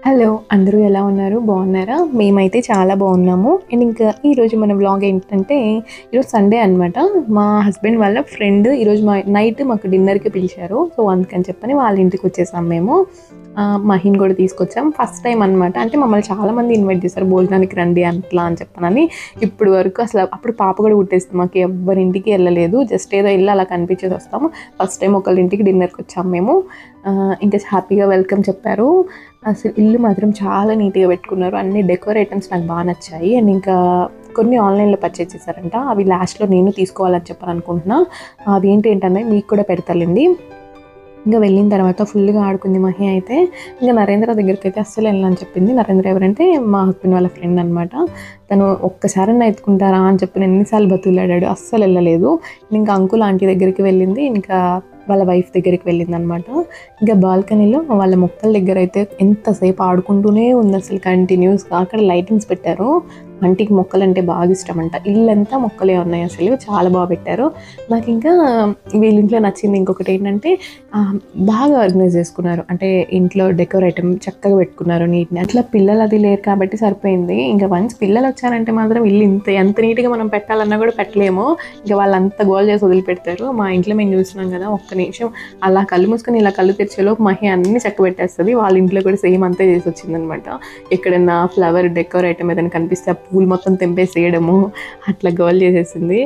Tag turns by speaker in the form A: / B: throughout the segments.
A: Hello! అందరూ ఎలా ఉన్నారు? బాగున్నారా? మేమైతే చాలా బాగున్నాము. అండ్ ఇంకా ఈరోజు మన వ్లాగ్ ఏంటంటే, ఈరోజు సండే అనమాట. మా హస్బెండ్ వాళ్ళ ఫ్రెండ్ ఈరోజు నైట్ మాకు డిన్నర్‌కి పిలిచారు. సో, అందుకని చెప్పని వాళ్ళ ఇంటికి వచ్చేసాం మేము. మహిని కూడా తీసుకొచ్చాం. ఫస్ట్ టైం అనమాట. అంటే మమ్మల్ని చాలామంది ఇన్వైట్ చేశారు. భోజనానికి రండి అట్లా అని చెప్పనని. ఇప్పటి వరకు అసలు అప్పుడు పాప కూడా పుట్టేస్తుంది. మాకు ఎవ్వరింటికి వెళ్ళలేదు. జస్ట్ ఏదో ఇల్లు అలా కనిపించేసి వస్తాము. ఫస్ట్ టైం ఒకళ్ళ ఇంటికి డిన్నర్‌కి వచ్చాము మేము. ఇంకా హ్యాపీగా వెల్కమ్ చెప్పారు. అసలు ఇల్లు మాత్రం చాలా నీట్‌గా పెట్టుకున్నారు. అన్ని డెకోర్ ఐటమ్స్ నాకు బాగా నచ్చాయి. అండ్ ఇంకా కొన్ని ఆన్‌లైన్‌లో పర్చేజ్ చేశారంట. అవి లాస్ట్‌లో నేను తీసుకోవాలని చెప్పని అనుకుంటున్నా. అవి ఏంటనేది మీకు కూడా పెడతాలేండి. ఇంకా వెళ్ళిన తర్వాత ఫుల్‌గా ఆడుకుంది మహి అయితే. ఇంకా నరేంద్ర దగ్గరికైతే అస్సలు వెళ్ళనని చెప్పింది. నరేంద్ర ఎవరంటే మా హస్బెండ్ వాళ్ళ ఫ్రెండ్ అనమాట. తను ఒక్కసారన్నా ఎత్తుకుంటారా అని చెప్పి ఎన్నిసార్లు బతిమిలాడాడు. అస్సలు వెళ్ళలేదు. ఇంకా అంకుల్ ఆంటీ దగ్గరికి వెళ్ళింది. ఇంకా వాళ్ళ వైఫ్ దగ్గరికి వెళ్ళిందనమాట. ఇంకా బాల్కనీలో వాళ్ళ మొక్కల దగ్గర అయితే ఎంతసేపు ఆడుకుంటూనే ఉంది అసలు కంటిన్యూస్‌గా. అక్కడ లైటింగ్స్ పెట్టారు. ఆంటీకి మొక్కలంటే బాగా ఇష్టమంట. ఇల్లంతా మొక్కలే ఉన్నాయి అసలు. చాలా బాగా పెట్టారు. నాకు ఇంకా వీళ్ళ ఇంట్లో నచ్చింది ఇంకొకటి ఏంటంటే బాగా ఆర్గనైజ్ చేసుకున్నారు. అంటే ఇంట్లో డెకోర్ ఐటమ్ చక్కగా పెట్టుకున్నారు నీట్‌గా. అట్లా పిల్లలు అది లేరు కాబట్టి సరిపోయింది. ఇంకా వన్స్ పిల్లలు వచ్చారంటే మాత్రం ఇల్లు ఎంత నీట్‌గా మనం పెట్టాలన్నా కూడా పెట్టలేము. ఇంకా వాళ్ళంత గోల చేసి వదిలిపెడతారు. మా ఇంట్లో మేము చూస్తున్నాం కదా, ఒక్క నిమిషం అలా కళ్ళు మూసుకొని ఇలా కళ్ళు తెరిచేలోపు మహి అన్ని చక్కబెట్టేస్తుంది. వాళ్ళ ఇంట్లో కూడా సేమ్ అంతే చేసి వచ్చిందనమాట. ఎక్కడన్నా ఫ్లవర్ డెకోర్ ఐటమ్ ఏదైనా కనిపిస్తే ఆ పూలు మొత్తం తెంపేసేయడము అట్లా గోల చేసేసింది.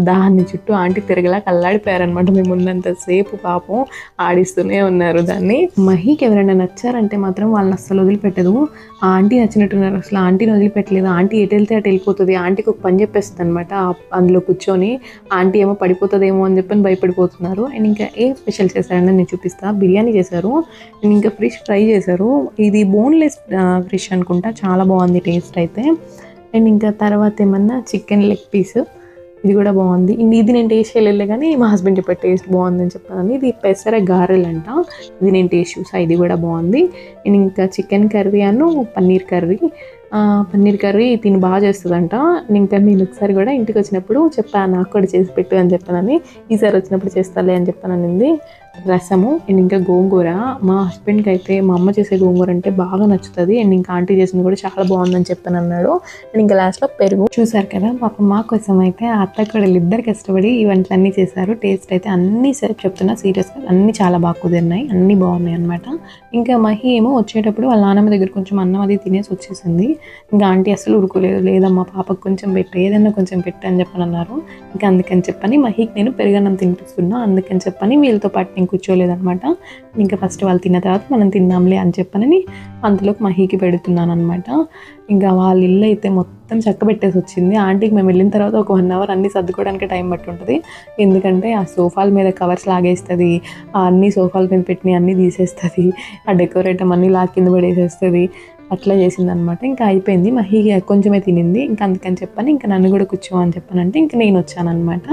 A: దాన్ని చుట్టూ ఆంటీ తిరగలా కల్లాడిపోయారనమాట. మేము ఉన్నంతసేపు పాపం ఆడిస్తూనే ఉన్నారు దాన్ని. మహికి ఎవరైనా నచ్చారంటే మాత్రం వాళ్ళని అస్సలు వదిలిపెట్టదు. ఆ ఆంటీ నచ్చినట్టున్నారు. అసలు ఆంటీని వదిలిపెట్టలేదు. ఆంటీ ఎటు వెళ్తే అటు వెళ్ళిపోతుంది. ఆంటీకి ఒక పని చెప్పేస్తుంది అనమాట. అందులో కూర్చొని ఆంటీ ఏమో పడిపోతుందేమో అని చెప్పని భయపడిపోతున్నారు. అండ్ ఇంకా ఏం స్పెషల్ చేశారని నేను చూపిస్తా. బిర్యానీ చేశారు అండ్ ఇంకా ఫిష్ ఫ్రై చేశారు. ఇది బోన్లెస్ ఫిష్ అనుకుంటా. చాలా బాగుంది టేస్ట్ అయితే. అండ్ ఇంకా తర్వాత ఏమన్నా చికెన్ లెగ్ పీస్, ఇది కూడా బాగుంది. ఇది నేను టేస్ట్ చేయలేదు కానీ మా హస్బెండ్ చెప్పారు టేస్ట్ బాగుందని చెప్పాను. ఇది పెసర గారెలంట. ఇది నేను టేస్ట్ చూసా. ఇది కూడా బాగుంది. అండ్ ఇంకా చికెన్ కర్రీ అను పన్నీర్ కర్రీ. పన్నీర్ కర్రీ తిని బాగా చేస్తుందంట. ఇంకా నేను ఒకసారి కూడా ఇంటికి వచ్చినప్పుడు చెప్పాను నాకు కూడా చేసి పెట్టు అని చెప్పానని. ఈసారి వచ్చినప్పుడు చేస్తాలే అని చెప్పాననింది. రసము అండ్ ఇంకా గోంగూర. మా హస్బెండ్కి అయితే మా అమ్మ చేసే గోంగూర అంటే బాగా నచ్చుతుంది. అండ్ ఇంకా ఆంటీ చేసింది కూడా చాలా బాగుందని చెప్పాను అన్నాడు. అండ్ ఇంకా లాస్ట్లో పెరుగు. చూసారు కదా పాపం మా కోసం అయితే అత్త కూడా ఇద్దరు కష్టపడి ఈ వంటలన్నీ చేశారు. టేస్ట్ అయితే అన్నీ చెప్తున్నా సీరియస్గా అన్నీ చాలా బాగా కుదిరినాయి. అన్నీ బాగున్నాయి అనమాట. ఇంకా మహి ఏమో వచ్చేటప్పుడు వాళ్ళ నాన్నమ్మ దగ్గర కొంచెం అన్నం అది తినేసి వచ్చేసింది. ఇంకా ఆంటీ అసలు ఊరుకోలేదు. లేదమ్మా పాపకు కొంచెం పెట్టు, ఏదన్నా కొంచెం పెట్టు అని చెప్పని అన్నారు. ఇంకా అందుకని చెప్పని మహికి నేను పెరుగన్నం తినిపిస్తున్నా. అందుకని చెప్పని వీళ్ళతో పాటు నేను కూర్చోలేదనమాట. ఇంకా ఫస్ట్ వాళ్ళు తిన్న తర్వాత మనం తిందాంలే అని చెప్పనని అంతలోకి మహికి పెడుతున్నాను అనమాట. ఇంకా వాళ్ళ ఇల్లు అయితే మొత్తం చక్కబెట్టేసి వచ్చింది. ఆంటీకి మేము వెళ్ళిన తర్వాత ఒక 1 అవర్ అన్నీ సర్దుకోవడానికి టైం పట్టి ఉంటుంది. ఎందుకంటే ఆ సోఫాల మీద కవర్స్ లాగేస్తుంది, అన్ని సోఫాల మీద పెట్టినవి అన్నీ తీసేస్తుంది, ఆ డెకోరేటం అన్నీ లాగ్ కింద పడేసేస్తుంది. అట్లా చేసిందనమాట. ఇంకా అయిపోయింది. మహి కొంచెమే తినింది. ఇంకా అందుకని చెప్పని ఇంకా నన్ను కూడా కూర్చో అని చెప్పానంటే ఇంకా నేను వచ్చానమాట.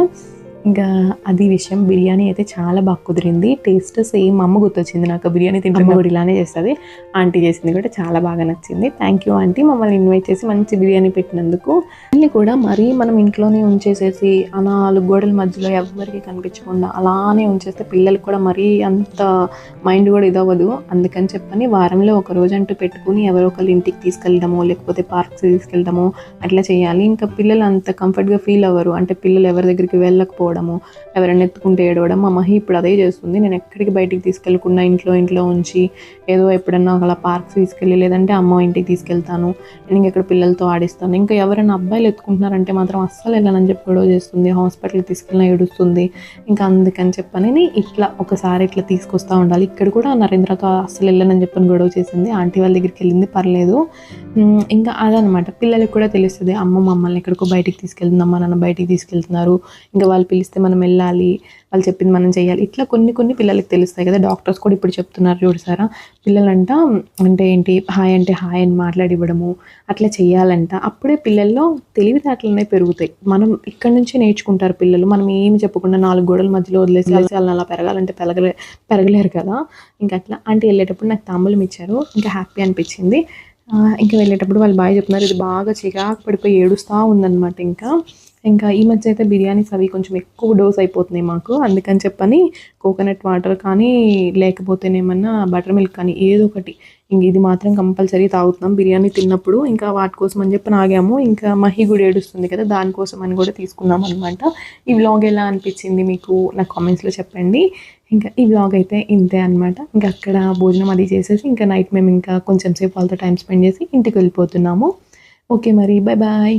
A: ఇంకా అది విషయం. బిర్యానీ అయితే చాలా బాగా కుదిరింది. టేస్ట్ సేమ్ అమ్మ గుర్తొచ్చింది నాకు. బిర్యానీ తింటే అమ్మ కూడా ఇలానే చేస్తుంది. ఆంటీ చేసింది కూడా చాలా బాగా నచ్చింది. థ్యాంక్ యూ ఆంటీ మమ్మల్ని ఇన్వైట్ చేసి మంచి బిర్యానీ పెట్టినందుకు. అన్నీ కూడా మరీ మనం ఇంట్లోనే ఉంచేసేసి ఆ 4 గోడల మధ్యలో ఎవరికి కనిపించకుండా అలానే ఉంచేస్తే పిల్లలకు కూడా మరీ అంత మైండ్ కూడా ఇదవ్వదు. అందుకని చెప్పని వారంలో ఒక రోజు అంటూ పెట్టుకుని ఎవరో ఒకళ్ళు ఇంటికి తీసుకెళ్ళడమో లేకపోతే పార్క్స్ తీసుకెళ్ళడమో అట్లా చేయాలి. ఇంకా పిల్లలు అంత కంఫర్ట్గా ఫీల్ అవ్వరు. అంటే పిల్లలు ఎవరి దగ్గరికి వెళ్ళకపోవడము, ఎవరైనా ఎత్తుకుంటే ఏడవడం. మా మహి ఇప్పుడు అదే చేస్తుంది. నేను ఎక్కడికి బయటికి తీసుకెళ్ళకుండా ఇంట్లో ఉంచి ఏదో ఎప్పుడన్నా అలా పార్క్స్ తీసుకెళ్ళి లేదంటే అమ్మ ఇంటికి తీసుకెళ్తాను. నేను ఇంకెక్కడ పిల్లలతో ఆడిస్తాను. ఇంకా ఎవరైనా అబ్బాయిలు ఎత్తుకుంటున్నారంటే మాత్రం అస్సలు వెళ్ళనని చెప్పి గొడవ చేస్తుంది. హాస్పిటల్కి తీసుకెళ్ళినా ఏడుస్తుంది. ఇంకా అందుకని చెప్పని ఇట్లా ఒకసారి ఇట్లా తీసుకొస్తూ ఉండాలి. ఇక్కడ కూడా నరేంద్రతో అస్సలు వెళ్ళనని చెప్పని గొడవ చేసింది. ఆంటీ వాళ్ళ దగ్గరికి వెళ్ళింది, పర్లేదు. ఇంకా అదనమాట. పిల్లలకి కూడా తెలుస్తుంది అమ్మ మమ్మల్ని ఎక్కడికో బయటికి తీసుకెళ్తుంది, అమ్మ నాన్న బయటికి తీసుకెళ్తున్నారు, ఇంకా వాళ్ళు పిలిస్తే మనం వెళ్ళాలి, వాళ్ళు చెప్పింది మనం చేయాలి. ఇట్లా కొన్ని పిల్లలకి తెలుస్తాయి కదా. డాక్టర్స్ కూడా ఇప్పుడు చెప్తున్నారు చూసారా, పిల్లలంట అంటే ఏంటి హాయ్ అంటే హాయ్ అని మాట్లాడివ్వడము అట్లా చేయాలంట. అప్పుడే పిల్లల్లో తెలివితేటలు అనేవి పెరుగుతాయి. మనం ఇక్కడ నుంచే నేర్చుకుంటారు పిల్లలు. మనం ఏమి చెప్పకుండా 4 గోడల మధ్యలో వదిలేసి వాళ్ళని అలా పెరగాలంటే పెరగలేరు కదా. ఇంకా అట్లా ఆంటీ వెళ్ళేటప్పుడు నాకు తాంబూలం ఇచ్చారు. ఇంకా హ్యాపీ అనిపించింది. ఇంకా వెళ్ళేటప్పుడు వాళ్ళు బాగా చెప్తున్నారు. ఇది బాగా చిరాకు పడిపోయి ఏడుస్తూ ఉందన్నమాట. ఇంకా ఇంకా ఈ మధ్య అయితే బిర్యానీస్ అవి కొంచెం ఎక్కువ డోస్ అయిపోతున్నాయి మాకు. అందుకని చెప్పని కోకోనట్ వాటర్ కానీ, లేకపోతేనేమన్నా బటర్ మిల్క్ కానీ ఏదో ఒకటి ఇంక ఇది మాత్రం కంపల్సరీ తాగుతున్నాం బిర్యానీ తిన్నప్పుడు. ఇంకా వాటి కోసం అని చెప్పి ఆగాము. ఇంకా మహి కూడా ఏడుస్తుంది కదా, దానికోసం అని కూడా తీసుకున్నాం అనమాట. ఈ వ్లాగ్ ఎలా అనిపించింది మీకు నాకు కామెంట్స్లో చెప్పండి. ఇంకా ఈ వ్లాగ్ అయితే ఇంతే అనమాట. ఇంకా అక్కడ భోజనం అది చేసేసి ఇంకా నైట్ మేము ఇంకా కొంచెం సేపు వాళ్ళతో టైం స్పెండ్ చేసి ఇంటికి వెళ్ళిపోతున్నాము. ఓకే మరి బాయ్ బాయ్.